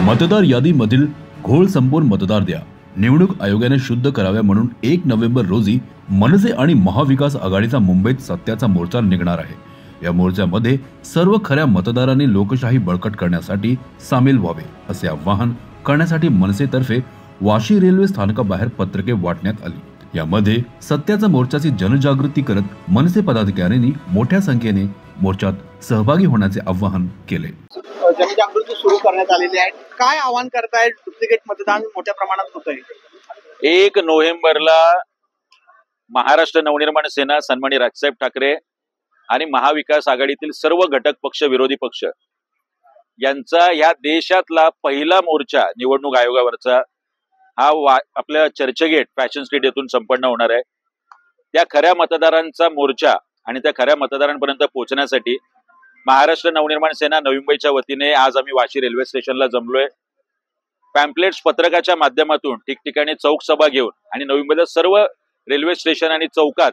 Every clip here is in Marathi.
मतदार यादीमधील घोळ संपवून मतदार द्या. निवडणूक आयोगाने शुद्ध कराव्या म्हणून 1 नोव्हेंबर रोजी मनसे आणि महाविकास आघाडीचा मुंबईत सत्याचा मोर्चा निघणार आहे. या मोर्चामध्ये सर्व खऱ्या मतदारांनी लोकशाही बळकट करण्यासाठी सामील व्हावे असे आवाहन करण्यासाठी मनसेतर्फे वाशी रेल्वे स्थानकाबाहेर पत्रके वाटण्यात आली. यामध्ये सत्याचा मोर्चाची जनजागृती करत मनसे पदाधिकाऱ्यांनी मोठ्या संख्येने मोर्चात सहभागी होण्याचे आवाहन केले. जनजागृती सुरू करण्यात आलेली आहे. काय आवाहन करताय? डुप्लिकेट मतदान मोठ्या प्रमाणात होत आहे. 1 नोव्हेंबरला महाराष्ट्र नवनिर्माण सेना, सन्माननीय राजसाहेब ठाकरे आणि महाविकास आघाडीतील सर्व घटक पक्ष, विरोधी पक्ष यांचा या देशातला पहिला मोर्चा निवडणूक आयोगावरचा हा आपल्या चर्चगेट फॅशन स्ट्रीट येथून संपन्न होणार आहे. त्या खऱ्या मतदारांचा मोर्चा आणि त्या खऱ्या मतदारांपर्यंत पोहोचण्यासाठी महाराष्ट्र नवनिर्माण सेना नवी मुंबईच्या वतीने आज आम्ही वाशी रेल्वे स्टेशनला जमलोय. पॅम्पलेट्स पत्रकाच्या माध्यमातून ठिकठिकाणी चौक सभा घेऊन आणि नवी मुंबईच्या सर्व रेल्वे स्टेशन आणि चौकात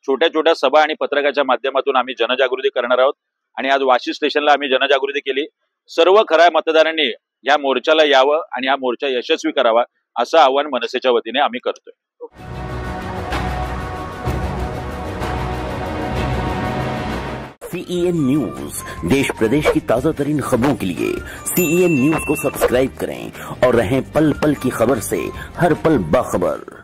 छोट्या छोट्या सभा आणि पत्रकाच्या माध्यमातून आम्ही जनजागृती करणार आहोत. आणि आज वाशी स्टेशनला आम्ही जनजागृती केली. सर्व खऱ्या मतदारांनी या मोर्चाला यावं आणि हा मोर्चा यशस्वी करावा असं आवाहन मनसेच्या वतीने आम्ही करतोय. CEN न्यूज, देश प्रदेश की ताजा तरीन खबरों के लिए CEN न्यूज को सब्सक्राइब करें और रहें पल पल की खबर से हर पल बाखबर.